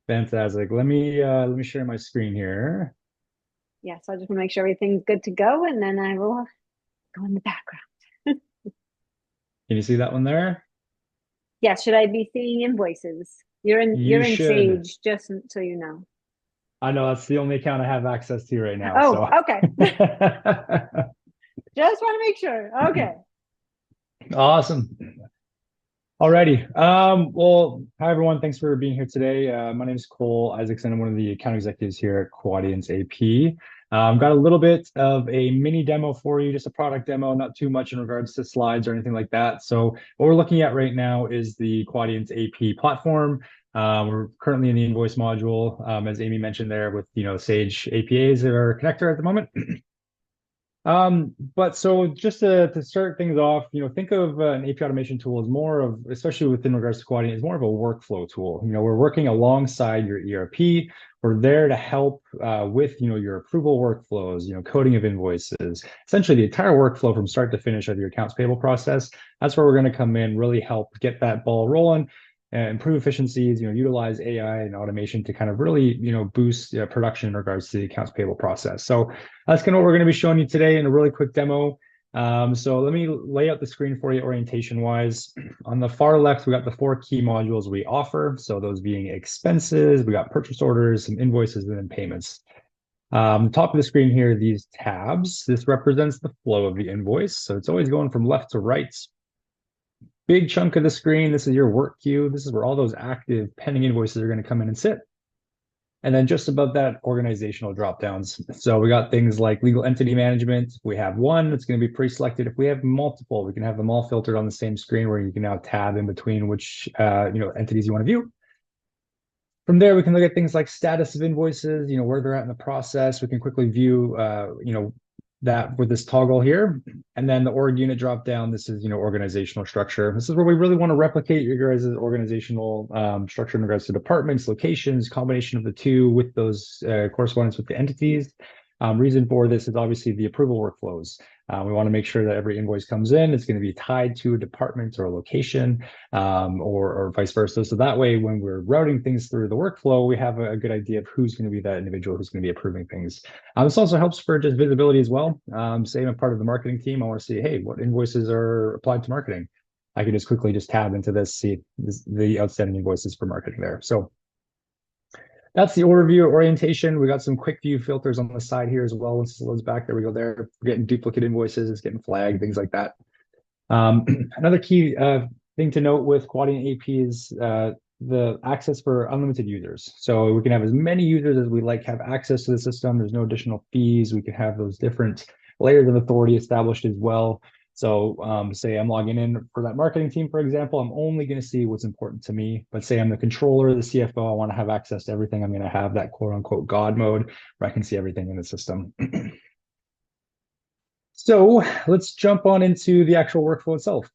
Fantastic. Let me share my screen here. Yeah, so I just want to make sure everything's good to go, and then I will go in the background. Can you see that one there? Yeah, should I be seeing invoices? You're in You you're in should. Sage, just so you know. I know that's the only account I have access to right now, Oh, so okay. Just want to make sure. Okay. awesome. Alrighty. Well, hi everyone. Thanks for being here today. My name is Cole Isaacson. I'm one of the account executives here at Quadient AP. Got a little bit of a mini demo for you, just a product demo, not too much in regards to slides or anything like that. So what we're looking at right now is the Quadient AP platform. We're currently in the invoice module, as Amy mentioned there, with Sage APAs that are connector at the moment. But so just to start things off, think of an AP automation tool as more of, especially within regards to Quadient, is more of a workflow tool. We're working alongside your ERP. We're there to help with, your approval workflows, coding of invoices, essentially the entire workflow from start to finish of your accounts payable process. That's where we're going to come in, really help get that ball rolling and improve efficiencies, utilize AI and automation to kind of really, boost production in regards to the accounts payable process. So that's kind of what we're going to be showing you today in a really quick demo. So let me lay out the screen for you orientation wise. On the far left, we got the four key modules we offer. So those being expenses, we got purchase orders, some invoices, and then payments. Top of the screen here, these tabs, this represents the flow of the invoice. So it's always going from left to right. Big chunk of the screen, this is your work queue. This is where all those active pending invoices are going to come in and sit. And then just above that, organizational drop downs. So we got things like legal entity management. If we have one, it's going to be pre-selected. If we have multiple, we can have them all filtered on the same screen where you can now tab in between which entities you want to view. From there, we can look at things like status of invoices, where they're at in the process. We can quickly view, that with this toggle here. And then the org unit drop down, this is, organizational structure. This is where we really want to replicate your guys' organizational structure in regards to departments, locations, combination of the two with those correspondence with the entities. Reason for this is obviously the approval workflows. We want to make sure that every invoice comes in, it's going to be tied to a department or a location, or vice versa. So that way, when we're routing things through the workflow, we have a good idea of who's going to be that individual who's going to be approving things. This also helps for just visibility as well. Say I'm a part of the marketing team, I want to see, hey, what invoices are applied to marketing? I can just quickly just tab into this, see the outstanding invoices for marketing there. So that's the overview orientation. We got some quick view filters on the side here as well. Once it loads back, there we go there. We're getting duplicate invoices, it's getting flagged, things like that. Another key thing to note with Quadient AP is the access for unlimited users. So we can have as many users as we like have access to the system. There's no additional fees. We can have those different layers of authority established as well. So say I'm logging in for that marketing team, for example, I'm only going to see what's important to me. But say I'm the controller, the CFO, I want to have access to everything. I'm going to have that quote unquote God mode where I can see everything in the system. So let's jump on into the actual workflow itself.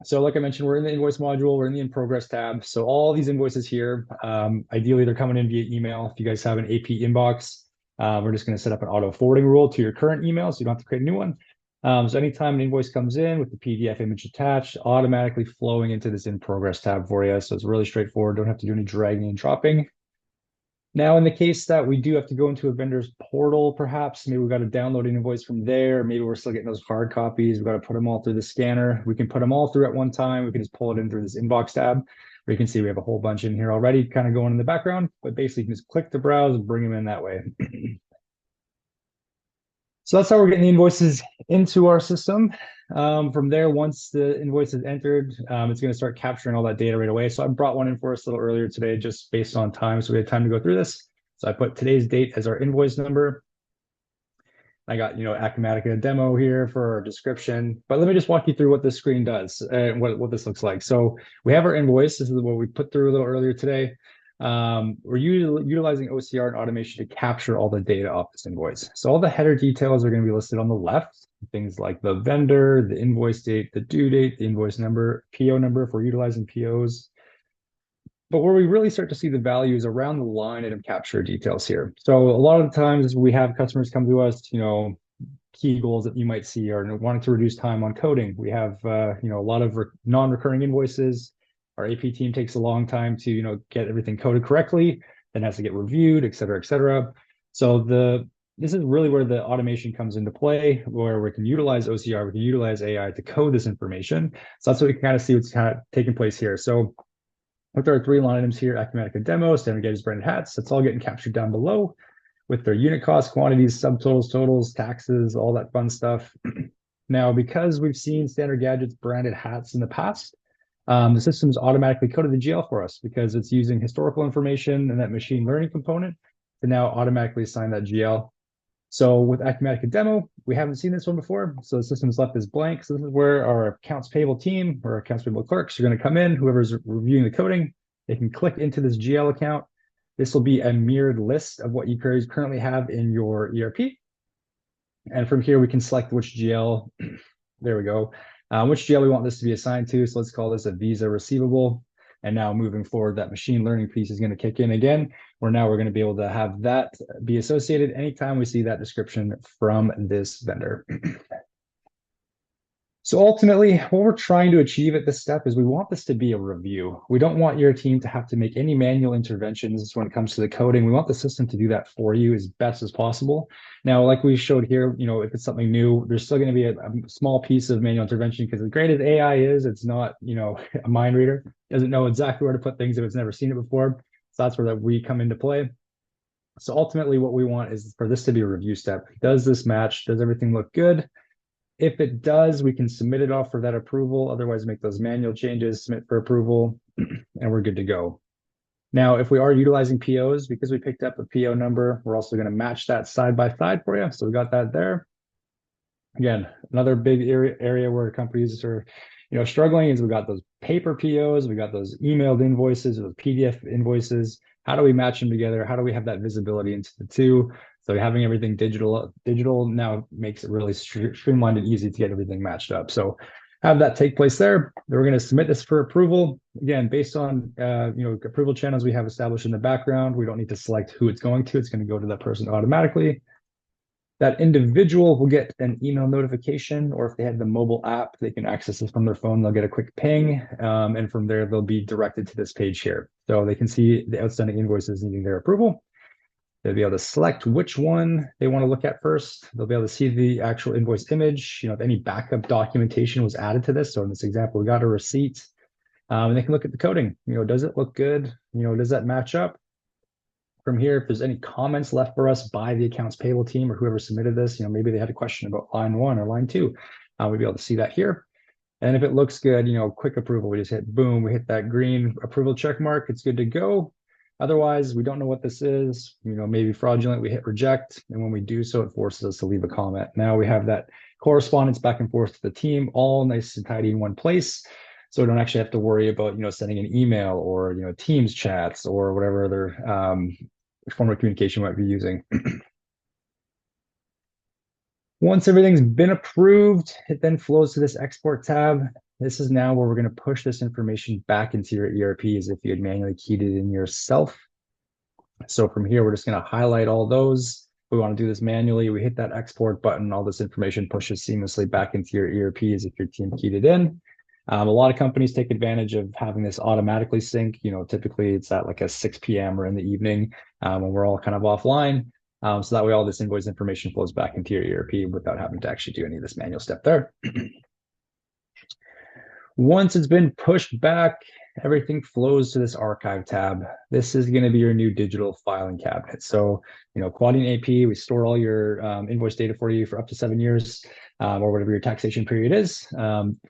So like I mentioned, we're in the invoice module, we're in the in progress tab. So all these invoices here, ideally they're coming in via email. If you guys have an AP inbox, we're just going to set up an auto forwarding rule to your current email, so you don't have to create a new one. So anytime an invoice comes in with the PDF image attached, automatically flowing into this in progress tab for you. So it's really straightforward. Don't have to do any dragging and dropping. Now, in the case that we do have to go into a vendor's portal, perhaps, maybe we've got to download an invoice from there. Maybe we're still getting those hard copies. We've got to put them all through the scanner. We can put them all through at one time. We can just pull it in through this inbox tab, where you can see we have a whole bunch in here already kind of going in the background. But basically, you can just click to browse and bring them in that way. So that's how we're getting the invoices into our system. From there, once the invoice is entered, it's going to start capturing all that data right away. So I brought one in for us a little earlier today, just based on time. So we had time to go through this. So I put today's date as our invoice number. I got, Acumatica demo here for our description, but let me just walk you through what this screen does and what this looks like. So we have our invoice. This is what we put through a little earlier today. We're utilizing OCR and automation to capture all the data off this invoice. So all the header details are going to be listed on the left. Things like the vendor, the invoice date, the due date, the invoice number, PO number if we're utilizing POs. But where we really start to see the value is around the line item capture details here. So a lot of the times we have customers come to us, key goals that you might see are wanting to reduce time on coding. We have, a lot of non-recurring invoices. Our AP team takes a long time to, get everything coded correctly, then has to get reviewed, et cetera, et cetera. So this is really where the automation comes into play, where we can utilize OCR, we can utilize AI to code this information. So that's what we can kind of see what's kind of taking place here. So with our three line items here, Acumatica demo, standard gauges, branded hats, that's all getting captured down below with their unit costs, quantities, subtotals, totals, taxes, all that fun stuff. Now, because we've seen standard gadgets, branded hats in the past, the system's automatically coded the GL for us because it's using historical information and that machine learning component to now automatically assign that GL. So with Acumatica demo, we haven't seen this one before. So the system's left this blank. So this is where our accounts payable team or accounts payable clerks are going to come in, whoever's reviewing the coding, they can click into this GL account. This will be a mirrored list of what you currently have in your ERP. And from here, we can select which GL, there we go, which GL we want this to be assigned to. So let's call this a Visa receivable. And now moving forward, that machine learning piece is going to kick in again, where now we're going to be able to have that be associated anytime we see that description from this vendor. So ultimately, what we're trying to achieve at this step is we want this to be a review. We don't want your team to have to make any manual interventions when it comes to the coding. We want the system to do that for you as best as possible. Now, like we showed here, if it's something new, there's still going to be a small piece of manual intervention because as great as AI is, it's not, a mind reader. It doesn't know exactly where to put things if it's never seen it before. So that's where that we come into play. So ultimately, what we want is for this to be a review step. Does this match? Does everything look good? If it does, we can submit it off for that approval. Otherwise, make those manual changes, submit for approval, and we're good to go. Now, if we are utilizing POs, because we picked up a PO number, we're also going to match that side by side for you. So we got that there. Again, another big area where companies are, struggling is we got those paper POs, we got those emailed invoices, those PDF invoices. How do we match them together? How do we have that visibility into the two? So having everything digital now makes it really streamlined and easy to get everything matched up. So have that take place there. Then we're going to submit this for approval. Again, based on approval channels we have established in the background, we don't need to select who it's going to. It's going to go to that person automatically. That individual will get an email notification, or if they have the mobile app, they can access this from their phone. They'll get a quick ping, and from there, they'll be directed to this page here. So they can see the outstanding invoices needing their approval. They'll be able to select which one they want to look at first. They'll be able to see the actual invoice image, if any backup documentation was added to this. So in this example, we got a receipt, and they can look at the coding. Does it look good? Does that match up? From here, if there's any comments left for us by the accounts payable team or whoever submitted this, maybe they had a question about line 1 or line 2, we'd be able to see that here. And if it looks good, quick approval, we just hit boom, we hit that green approval check mark, it's good to go. Otherwise, we don't know what this is, maybe fraudulent, we hit reject. And when we do so, it forces us to leave a comment. Now we have that correspondence back and forth to the team, all nice and tidy in one place. So we don't actually have to worry about, sending an email or, Teams chats or whatever other form of communication we might be using. Once everything's been approved, it then flows to this export tab. This is now where we're going to push this information back into your ERP as if you had manually keyed it in yourself. So from here, we're just going to highlight all those. We want to do this manually. We hit that export button. All this information pushes seamlessly back into your ERP as if your team keyed it in. A lot of companies take advantage of having this automatically sync. Typically it's at like a 6 p.m. or in the evening when we're all kind of offline. So that way all this invoice information flows back into your ERP without having to actually do any of this manual step there. Once it's been pushed back, everything flows to this archive tab. This is going to be your new digital filing cabinet. So, Quadient AP, we store all your invoice data for you for up to 7 years, or whatever your taxation period is,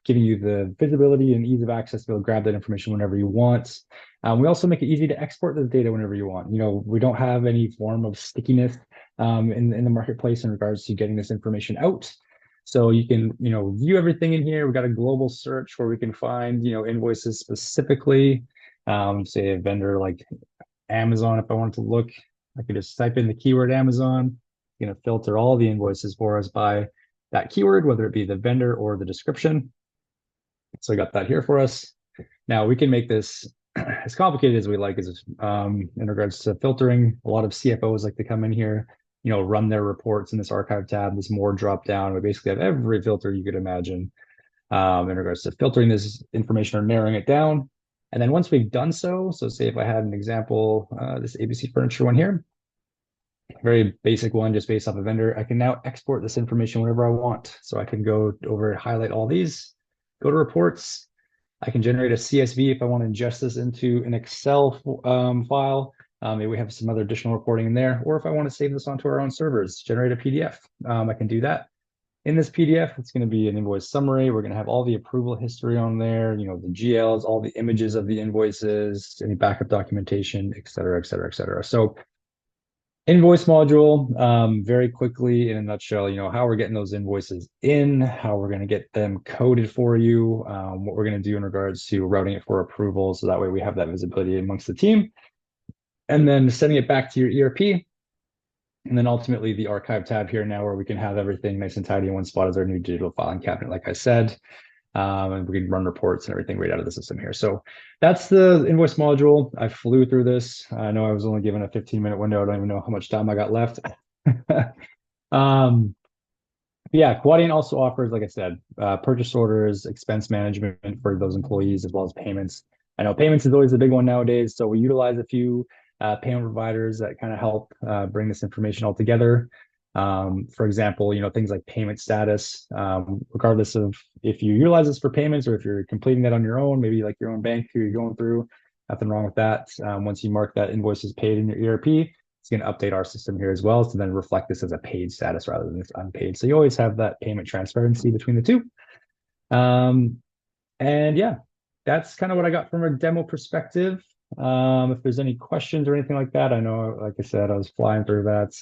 giving you the visibility and ease of access to be able to grab that information whenever you want. We also make it easy to export the data whenever you want. We don't have any form of stickiness in the marketplace in regards to getting this information out. So you can, view everything in here. We've got a global search where we can find, invoices specifically, say a vendor like Amazon. If I wanted to look, I could just type in the keyword Amazon. It's going to filter all the invoices for us by that keyword, whether it be the vendor or the description. So I got that here for us. Now we can make this as complicated as we like in regards to filtering. A lot of CFOs like to come in here, run their reports in this archive tab, this more drop down. We basically have every filter you could imagine in regards to filtering this information or narrowing it down. And then once we've done so say if I had an example, this ABC Furniture one here, very basic one, just based off a vendor, I can now export this information whenever I want. So I can go over and highlight all these, go to reports. I can generate a CSV if I want to ingest this into an Excel file. Maybe we have some other additional reporting in there, or if I want to save this onto our own servers, generate a PDF. I can do that. In this PDF, it's going to be an invoice summary. We're going to have all the approval history on there, the GLs, all the images of the invoices, any backup documentation, et cetera, et cetera, et cetera. So invoice module, very quickly in a nutshell, how we're getting those invoices in, how we're going to get them coded for you, what we're going to do in regards to routing it for approval. So that way we have that visibility amongst the team. And then sending it back to your ERP. And then ultimately the archive tab here now where we can have everything nice and tidy in one spot as our new digital filing cabinet, like I said. And we can run reports and everything right out of the system here. So that's the invoice module. I flew through this. I know I was only given a 15-minute window. I don't even know how much time I got left. Yeah, Quadient also offers, like I said, purchase orders, expense management for those employees, as well as payments. I know payments is always a big one nowadays. So we utilize a few payment providers that kind of help bring this information all together. For example, things like payment status, regardless of if you utilize this for payments or if you're completing that on your own, maybe like your own bank who you're going through, nothing wrong with that. Once you mark that invoice is paid in your ERP, it's going to update our system here as well to then reflect this as a paid status rather than this unpaid. So you always have that payment transparency between the two. And yeah, that's kind of what I got from a demo perspective. If there's any questions or anything like that, I know, like I said, I was flying through that.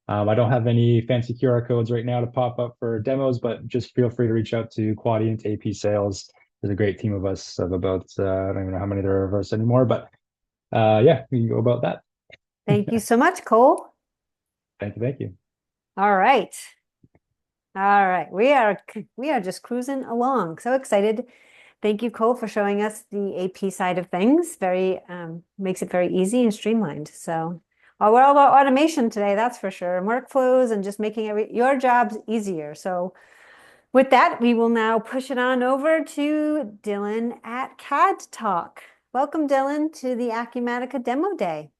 I don't have any fancy QR codes right now to pop up for demos, but just feel free to reach out to Quadient AP Sales. There's a great team of us of about, I don't even know how many there are of us anymore, but yeah, we can go about that. Thank you so much, Cole. Thank you. Thank you. All right. All right. We are just cruising along. So excited. Thank you, Cole, for showing us the AP side of things. Very makes it very easy and streamlined. So we're all about automation today, that's for sure. And workflows and just making your jobs easier. So with that, we will now push it on over to Dylan at CAD Talk. Welcome, Dylan, to the Acumatica Demo Day.